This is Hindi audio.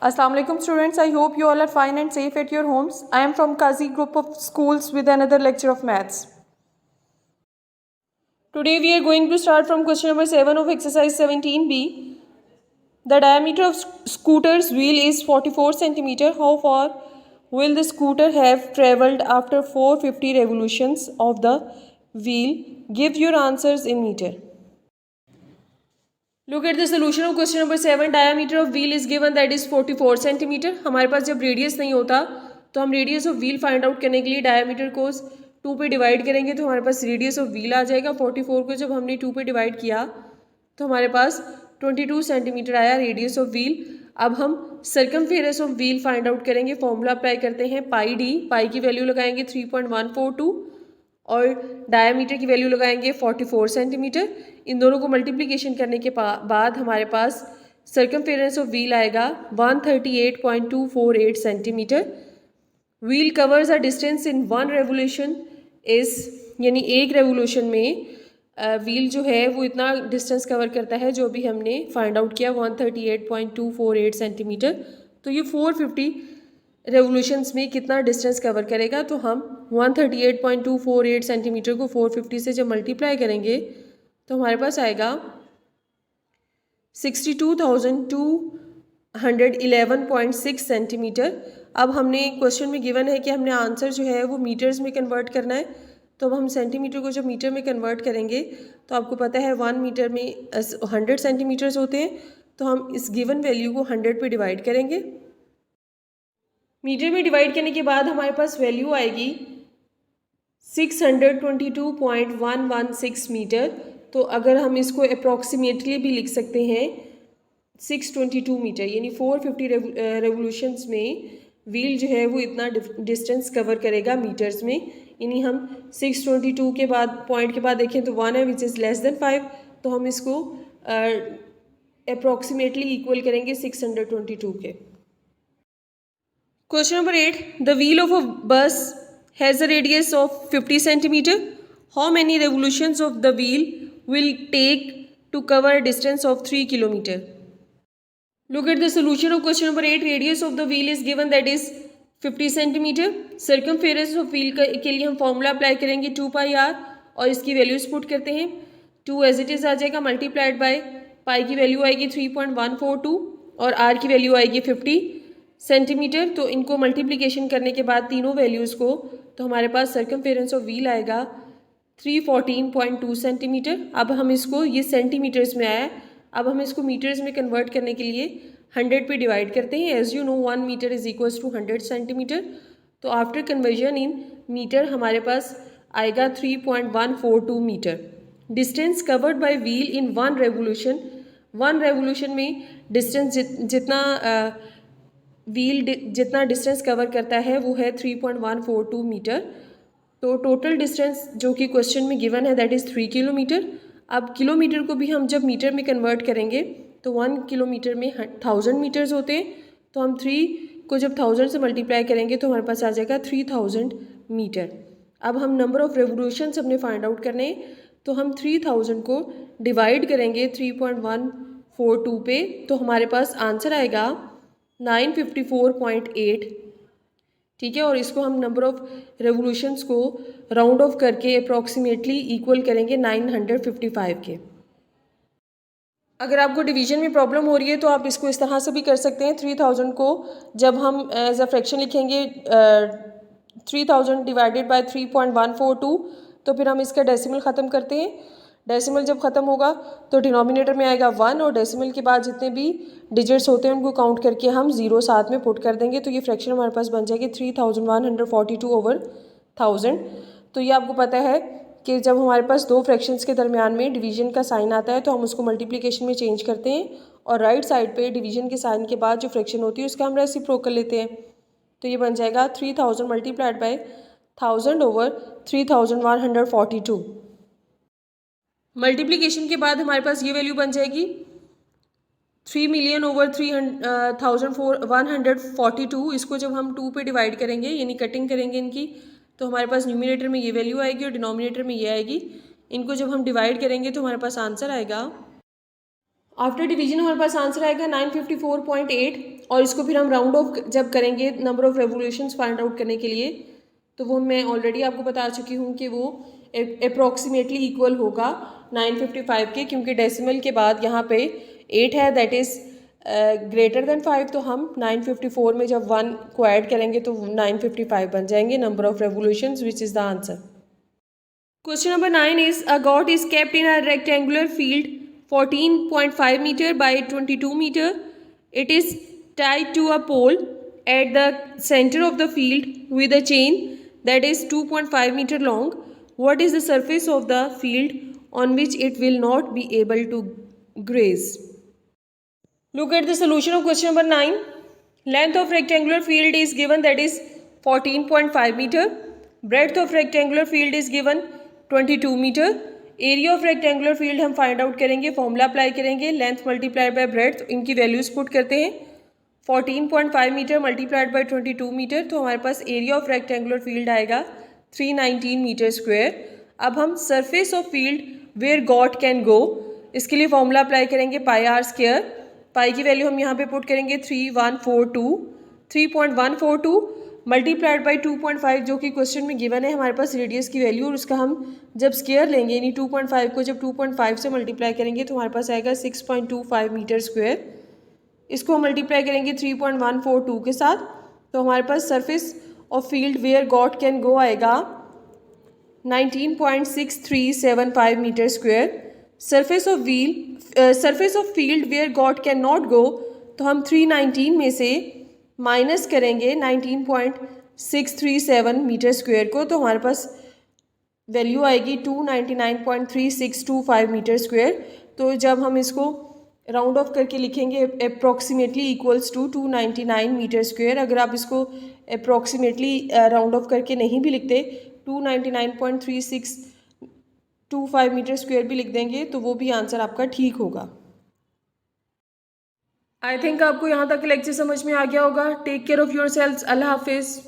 Assalamu alaikum students, I hope you all are fine and safe at your homes. I am from Kazi group of schools with another lecture of maths. Today we are going to start from question number 7 of exercise 17b. The diameter of scooter's wheel is 44 centimeter. How far will the scooter have travelled after 450 revolutions of the wheel? Give your answers in meter. Look at the solution of question number 7. Diameter of wheel is given, that is 44 centimetre. हमारे पास जब रेडियस नहीं होता तो हम radius of wheel find out करने के लिए डायमीटर को 2 पे डिवाइड करेंगे तो हमारे पास रेडियस ऑफ व्हील आ जाएगा. 44 को जब हमने 2 पे डिवाइड किया तो हमारे पास 22 सेंटीमीटर आया रेडियस ऑफ व्हील. अब हम circumference of wheel find out करेंगे. फॉर्मूला अप्लाई करते हैं पाई डी. पाई की वैल्यू लगाएंगे 3.142 और डायामीटर की वैल्यू लगाएंगे 44 सेंटीमीटर. इन दोनों को मल्टीप्लिकेशन करने के बाद हमारे पास सर्कमफेरेंस ऑफ व्हील आएगा 138.248 centimetre. Wheel covers a distance in 1 revolution is, यानी एक रेवोल्यूशन में व्हील जो है वो इतना डिस्टेंस कवर करता है जो भी हमने फाइंड आउट किया 138.248 सेंटीमीटर. तो ये 450 रेवोल्यूशंस में कितना डिस्टेंस कवर करेगा. तो हम 138.248 सेंटीमीटर को 450 से जब मल्टीप्लाई करेंगे तो हमारे पास आएगा 62,211.6 सेंटीमीटर. अब हमने क्वेश्चन में गिवन है कि हमने आंसर जो है वो मीटर्स में कन्वर्ट करना है. तो अब हम सेंटीमीटर को जब मीटर में कन्वर्ट करेंगे तो आपको पता है 1 मीटर में 100 सेंटीमीटर्स होते हैं. तो हम इस गिवन वैल्यू को 100 पे डिवाइड करेंगे. मीटर में डिवाइड करने के बाद हमारे पास वैल्यू आएगी 622.116 मीटर. तो अगर हम इसको अप्रॉक्सीमेटली भी लिख सकते हैं 622 मीटर, यानी 450 रेवोल्यूशंस में व्हील जो है वो इतना डिस्टेंस कवर करेगा मीटर्स में. यानी हम 622 के बाद पॉइंट के बाद देखें तो 1 है विच इज़ लेस देन 5. तो हम इसको अप्रॉक्सीमेटली इक्वल करेंगे 622 के. Question number 8. The wheel of a bus has a radius of 50 centimeter. How many revolutions of the wheel will take to cover a distance of 3 kilometer? Look at the solution of question number 8. Radius of the wheel is given, that is 50 centimeter. Circumference of wheel के लिए हम फॉर्मूला अप्लाई करेंगे 2 पाई आर और इसकी वैल्यूज पुट करते हैं. 2 एज इट इज़ आ जाएगा मल्टीप्लाइड बाय पाई की वैल्यू आएगी 3.142 और आर की वैल्यू आएगी 50 सेंटीमीटर. तो इनको मल्टीप्लिकेशन करने के बाद तीनों वैल्यूज़ को तो हमारे पास सर्कमफेरेंस ऑफ व्हील आएगा 314.2 सेंटीमीटर. अब हम इसको, ये सेंटीमीटर्स में आया, अब हम इसको मीटर्स में कन्वर्ट करने के लिए 100 पे डिवाइड करते हैं. As you know 1 meter is equals to 100 centimeter. तो आफ्टर कन्वर्जन इन मीटर हमारे पास आएगा 3.142 meter. Distance covered by wheel in 1 revolution. 1 revolution में डिस्टेंस जितना व्हील जितना डिस्टेंस कवर करता है वो है 3.142 मीटर. तो टोटल डिस्टेंस जो कि क्वेश्चन में गिवन है दैट इज़ 3 किलोमीटर. अब किलोमीटर को भी हम जब मीटर में कन्वर्ट करेंगे तो 1 किलोमीटर में 1000 मीटर्स होते हैं. तो हम 3 को जब 1000 से मल्टीप्लाई करेंगे तो हमारे पास आ जाएगा 3000 मीटर. अब हम नंबर ऑफ़ रेवोल्यूशंस अपने फाइंड आउट करने हैं. तो हम 3000 को डिवाइड करेंगे 3.142 पे तो हमारे पास आंसर आएगा 954.8. ठीक है. और इसको हम नंबर ऑफ़ रेवोल्यूशंस को राउंड ऑफ करके अप्रॉक्सीमेटली इक्वल करेंगे 955 के. अगर आपको डिवीजन में प्रॉब्लम हो रही है तो आप इसको इस तरह से भी कर सकते हैं. 3000 को जब हम एज अ फ्रैक्शन लिखेंगे 3000 डिवाइडेड बाय 3.142 तो फिर हम इसका डेसिमल ख़त्म करते हैं. डेसिमल जब ख़त्म होगा तो डिनोमिनेटर में आएगा 1 और डेसिमल के बाद जितने भी डिजिट्स होते हैं उनको काउंट करके हम 0 साथ में पुट कर देंगे. तो ये फ्रैक्शन हमारे पास बन जाएगी 3142/1000. तो ये आपको पता है कि जब हमारे पास दो फ्रैक्शंस के दरमियान में डिवीजन का साइन आता है तो हम उसको मल्टीप्लिकेशन में चेंज करते हैं और राइट साइड पे डिवीजन के साइन के बाद जो फ्रैक्शन होती है उसका हम रेसिप्रोकल लेते हैं. तो ये बन जाएगा 3000 मल्टीप्लाइड बाय 1000/3142. मल्टीप्लिकेशन के बाद हमारे पास ये वैल्यू बन जाएगी 3,000/3142. इसको जब हम 2 पे डिवाइड करेंगे यानी कटिंग करेंगे इनकी तो हमारे पास न्यूमिनेटर में ये वैल्यू आएगी और डिनोमिनेटर में ये आएगी. इनको जब हम डिवाइड करेंगे तो हमारे पास आंसर आएगा, आफ्टर डिवीजन हमारे पास आंसर आएगा 954.8. और इसको फिर हम राउंड ऑफ जब करेंगे number of revolutions find out करने के लिए, तो वो मैं ऑलरेडी आपको बता चुकी हूँ कि वो अप्रॉक्सीमेटली इक्वल होगा 955 के, क्योंकि डेसिमल के बाद यहाँ पे 8 है, दैट इज़ ग्रेटर देन 5, तो हम 954 में जब 1 को ऐड करेंगे तो 955 बन जाएंगे number of revolutions, which is the answer. Question number 9 is a god is kept in a rectangular field 14.5 meter by 22 meter. It is tied to a pole at the center of the field with a chain that is 2.5 meter long. What is the surface of the field on which it will not be able to graze? Look at the solution of question number 9. Length of rectangular field is given, that is 14.5 meter. Breadth of rectangular field is given 22 meter. Area of rectangular field हम फाइंड आउट करेंगे, फॉर्मूला अप्लाई करेंगे, लेंथ मल्टीप्लाइड बाय ब्रेड्थ, इनकी वैल्यूज पुट करते हैं. 14.5 मीटर मल्टीप्लाइड बाय 22 मीटर, तो हमारे पास एरिया ऑफ रेक्टेंगुलर फील्ड आएगा 319 मीटर स्क्वायर. अब हम surface of field where goat can go, इसके लिए फॉर्मूला अप्लाई करेंगे पाई आर स्क्वायर. पाई की वैल्यू हम यहाँ पे पुट करेंगे 3.142 मल्टीप्लाइड बाई 2.5, जो कि क्वेश्चन में गिवन है हमारे पास रेडियस की वैल्यू, और उसका हम जब स्क्वायर लेंगे यानी 2.5 को जब 2.5 से मल्टीप्लाई करेंगे तो हमारे पास आएगा 6.25 मीटर स्क्वायर. इसको हम मल्टीप्लाई करेंगे 3.142 के साथ, तो हमारे पास surface of field where goat can go आएगा 19.6375 metre square. Surface of field where goat can not go, तो हम 319 में से माइनस करेंगे 19.637 मीटर स्क्वायर को, तो हमारे पास वैल्यू आएगी 299.3625 मीटर स्क्वायर. तो जब हम इसको राउंड ऑफ करके लिखेंगे approximately equals to 299 meter square. अगर आप इसको अप्रॉक्सीमेटली राउंड ऑफ करके नहीं भी लिखते, 299.3625 मीटर स्क्वायर भी लिख देंगे तो वो भी आंसर आपका ठीक होगा. आई थिंक आपको यहाँ तक लेक्चर समझ में आ गया होगा. Take care of yourself. Allah हाफिज़.